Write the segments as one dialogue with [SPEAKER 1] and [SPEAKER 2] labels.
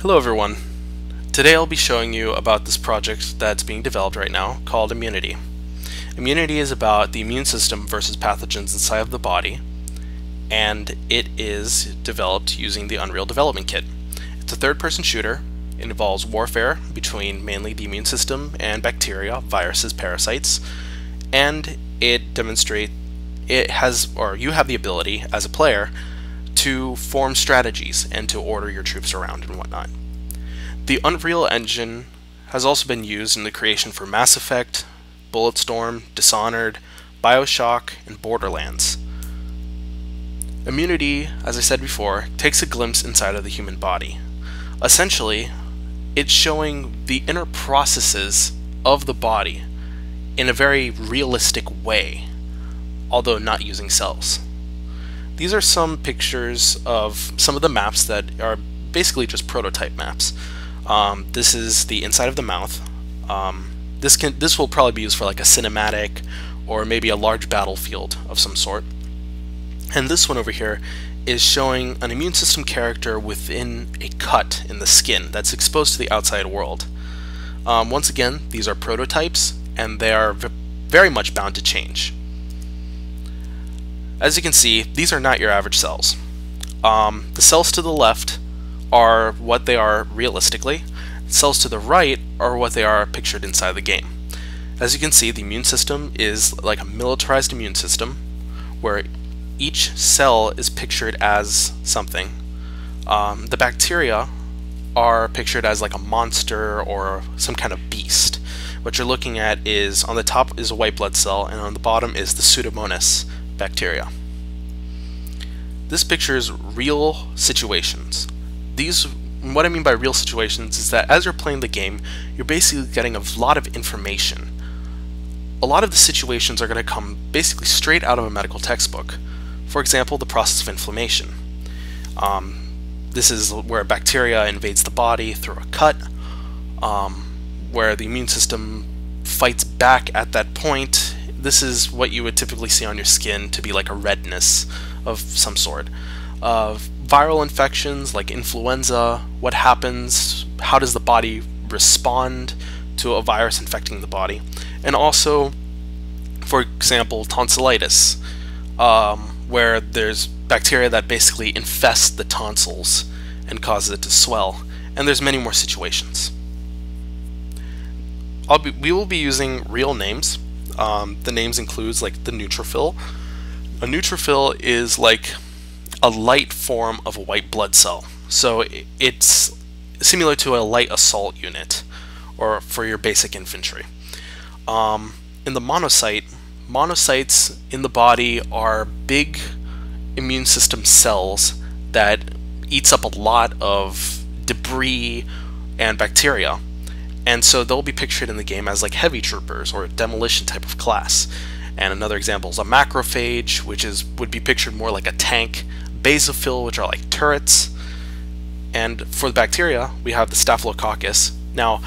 [SPEAKER 1] Hello everyone. Today I'll be showing you about this project that's being developed right now called Immunity. Immunity is about the immune system versus pathogens inside of the body, and it is developed using the Unreal Development Kit. It's a third-person shooter. It involves warfare between mainly the immune system and bacteria, viruses, parasites, and it demonstrates you have the ability as a player to form strategies and to order your troops around and whatnot. The Unreal Engine has also been used in the creation for Mass Effect, Bulletstorm, Dishonored, BioShock, and Borderlands. Immunity, as I said before, takes a glimpse inside of the human body. Essentially, it's showing the inner processes of the body in a very realistic way, although not using cells. These are some pictures of some of the maps that are basically just prototype maps. This is the inside of the mouth. This will probably be used for like a cinematic or maybe a large battlefield of some sort. And this one over here is showing an immune system character within a cut in the skin that's exposed to the outside world. Once again, these are prototypes and they are very much bound to change. As you can see, these are not your average cells. The cells to the left are what they are realistically. Cells to the right are what they are pictured inside the game. As you can see, the immune system is like a militarized immune system where each cell is pictured as something. The bacteria are pictured as like a monster or some kind of beast. What you're looking at is, on the top is a white blood cell and on the bottom is the Pseudomonas bacteria. This pictures real situations. What I mean by real situations is that as you're playing the game, you're basically getting a lot of information. A lot of the situations are going to come basically straight out of a medical textbook. For example, the process of inflammation. This is where bacteria invades the body through a cut, where the immune system fights back at that point. This is what you would typically see on your skin to be like a redness of some sort. Viral infections like influenza, what happens, how does the body respond to a virus infecting the body, and also, for example, tonsillitis, where there's bacteria that basically infest the tonsils and causes it to swell, and there's many more situations. We will be using real names. The names includes like the neutrophil. A neutrophil is like a light form of a white blood cell. So it's similar to a light assault unit, or for your basic infantry. In the monocyte, monocytes in the body are big immune system cells that eats up a lot of debris and bacteria. And so they'll be pictured in the game as like heavy troopers or a demolition type of class. And another example is a macrophage, which would be pictured more like a tank. Basophil, which are like turrets. And for the bacteria, we have the Staphylococcus. Now,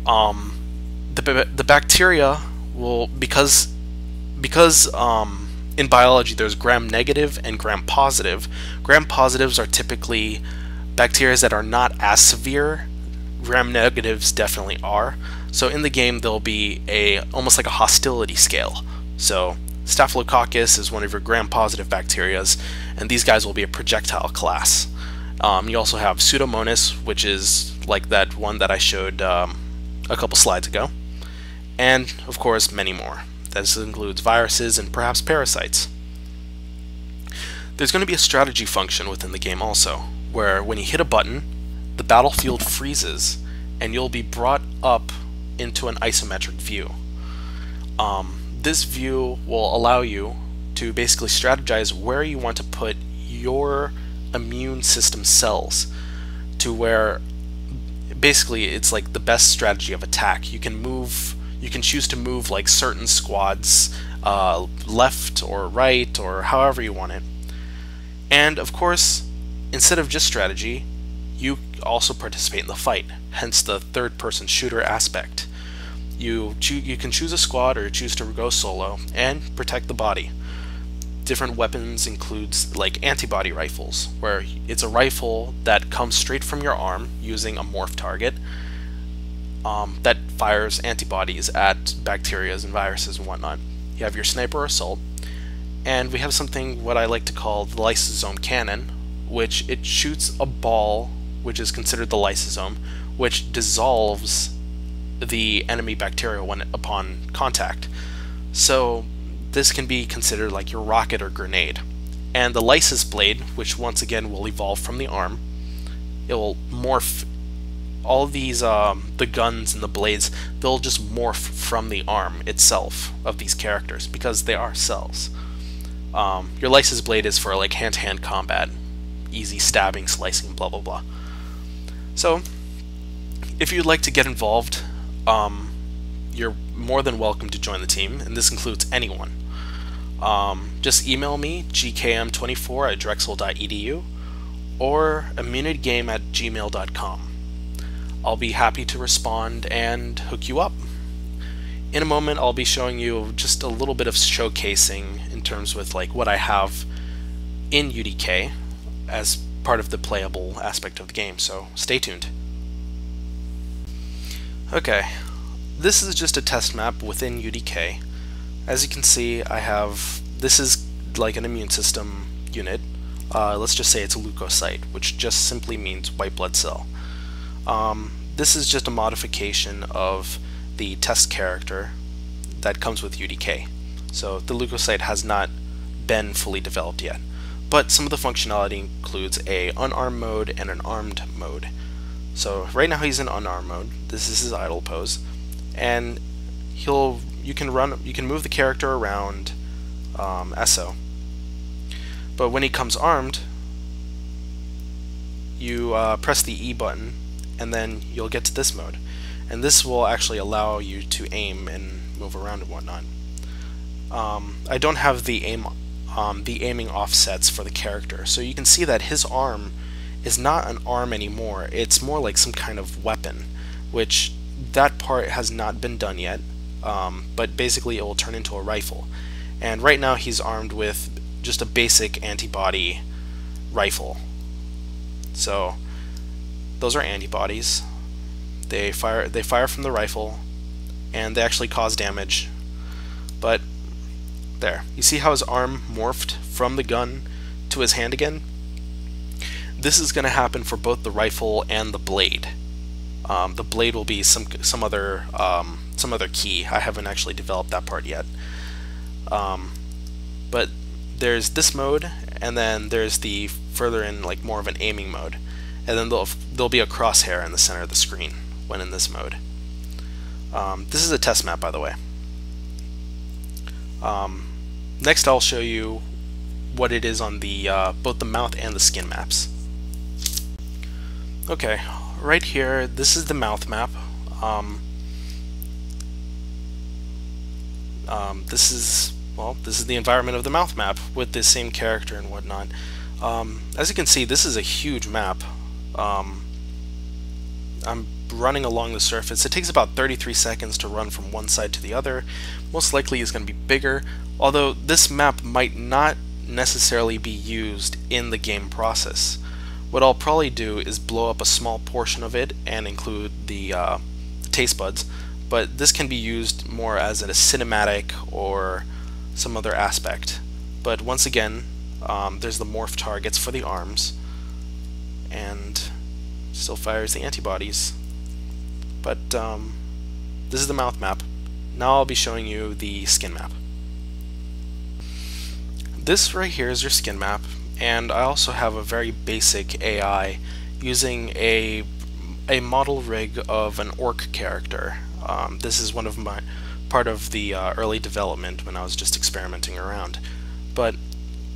[SPEAKER 1] the bacteria will, because in biology there's gram-negative and gram-positive. Gram-positives are typically bacteria that are not as severe. Gram-negatives definitely are. So in the game there'll be almost like a hostility scale. So Staphylococcus is one of your gram-positive bacterias, and these guys will be a projectile class. You also have Pseudomonas, which is like that one that I showed a couple slides ago, and of course many more. This includes viruses and perhaps parasites. There's going to be a strategy function within the game also, where when you hit a button, the battlefield freezes, and you'll be brought up into an isometric view. This view will allow you to basically strategize where you want to put your immune system cells, to where basically it's like the best strategy of attack. You can choose to move like certain squads left or right or however you want it. And of course, instead of just strategy, you also participate in the fight, hence the third-person shooter aspect. You can choose a squad or choose to go solo and protect the body. different weapons includes like antibody rifles, where it's a rifle that comes straight from your arm using a morph target that fires antibodies at bacteria and viruses and whatnot. You have your sniper assault, and we have something what I like to call the lysosome cannon, which it shoots a ball, which is considered the lysosome, which dissolves the enemy bacteria when upon contact. So this can be considered like your rocket or grenade. And the lysis blade, which once again will evolve from the arm, it will morph all these the guns and the blades, they'll just morph from the arm itself of these characters because they are cells. Your lysis blade is for like hand-to-hand combat, easy stabbing, slicing, blah blah blah. So if you'd like to get involved, you're more than welcome to join the team, and this includes anyone. Just email me, gkm24@drexel.edu, or immunitygame@gmail.com. I'll be happy to respond and hook you up. In a moment, I'll be showing you just a little bit of showcasing in terms with like what I have in UDK as part of the playable aspect of the game, so stay tuned. Okay, this is just a test map within UDK. As you can see, this is like an immune system unit. Let's just say it's a leukocyte, which just simply means white blood cell. This is just a modification of the test character that comes with UDK. So the leukocyte has not been fully developed yet. But some of the functionality includes a unarmed mode and an armed mode. So right now he's in unarmed mode. This is his idle pose, and you can move the character around SO. But when he comes armed, you press the E button, and then you'll get to this mode. And this will actually allow you to aim and move around and whatnot. I don't have the aiming offsets for the character, so you can see that his arm is not an arm anymore. It's more like some kind of weapon, which that part has not been done yet, but basically it will turn into a rifle. And right now he's armed with just a basic antibody rifle. So those are antibodies. They fire from the rifle, and they actually cause damage. But there, you see how his arm morphed from the gun to his hand again? This is going to happen for both the rifle and the blade. The blade will be some other key. I haven't actually developed that part yet. But there's this mode, and then there's the further in, like more of an aiming mode, and then there'll be a crosshair in the center of the screen when in this mode. This is a test map, by the way. Next, I'll show you what it is on the both the mouth and the skin maps. Okay, right here, this is the mouth map. This is the environment of the mouth map with the same character and whatnot. As you can see, this is a huge map. I'm running along the surface. It takes about 33 seconds to run from one side to the other. Most likely is going to be bigger, although this map might not necessarily be used in the game process. What I'll probably do is blow up a small portion of it and include the taste buds, but this can be used more as a cinematic or some other aspect. But once again, there's the morph targets for the arms, and still fires the antibodies. But this is the mouth map. Now I'll be showing you the skin map. This right here is your skin map, and I also have a very basic AI using a model rig of an orc character. This is part of the early development when I was just experimenting around. But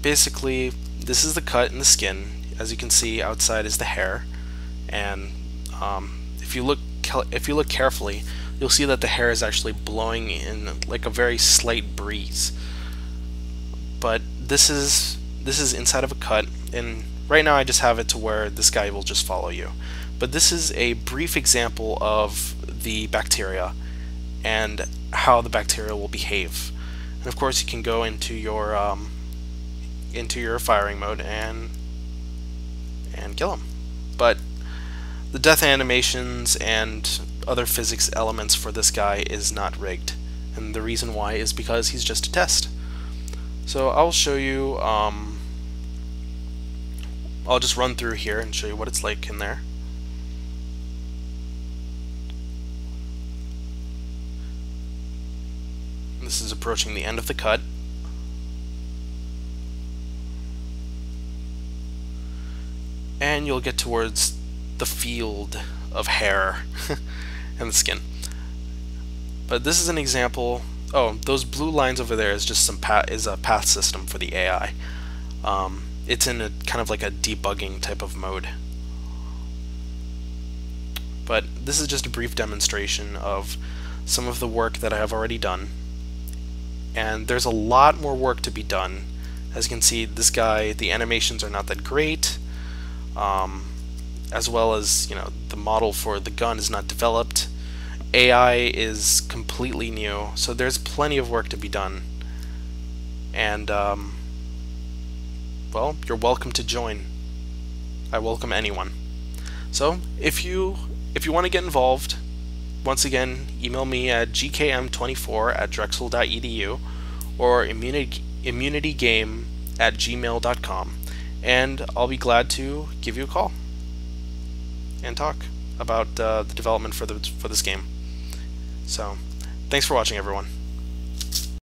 [SPEAKER 1] basically, this is the cut in the skin. As you can see, outside is the hair, and if you look carefully, you'll see that the hair is actually blowing in like a very slight breeze. But this is inside of a cut, and right now I just have it to where this guy will just follow you. But this is a brief example of the bacteria and how the bacteria will behave. And of course, you can go into your into your firing mode and kill him. But the death animations and other physics elements for this guy is not rigged, and the reason why is because he's just a test. So I'll show you, I'll just run through here and show you what it's like in there. This is approaching the end of the cut. And you'll get towards the field of hair and the skin. But this is an example. Oh, those blue lines over there is just is a path system for the AI. It's in a kind of like a debugging type of mode. But this is just a brief demonstration of some of the work that I have already done. And there's a lot more work to be done. As you can see, this guy, the animations are not that great. As well as, you know, the model for the gun is not developed. AI is completely new, so there's plenty of work to be done. And, well, you're welcome to join. I welcome anyone. So, if you want to get involved, once again, email me at gkm24@drexel.edu or immunitygame@gmail.com, and I'll be glad to give you a call and talk about the development for this game. So, thanks for watching, everyone.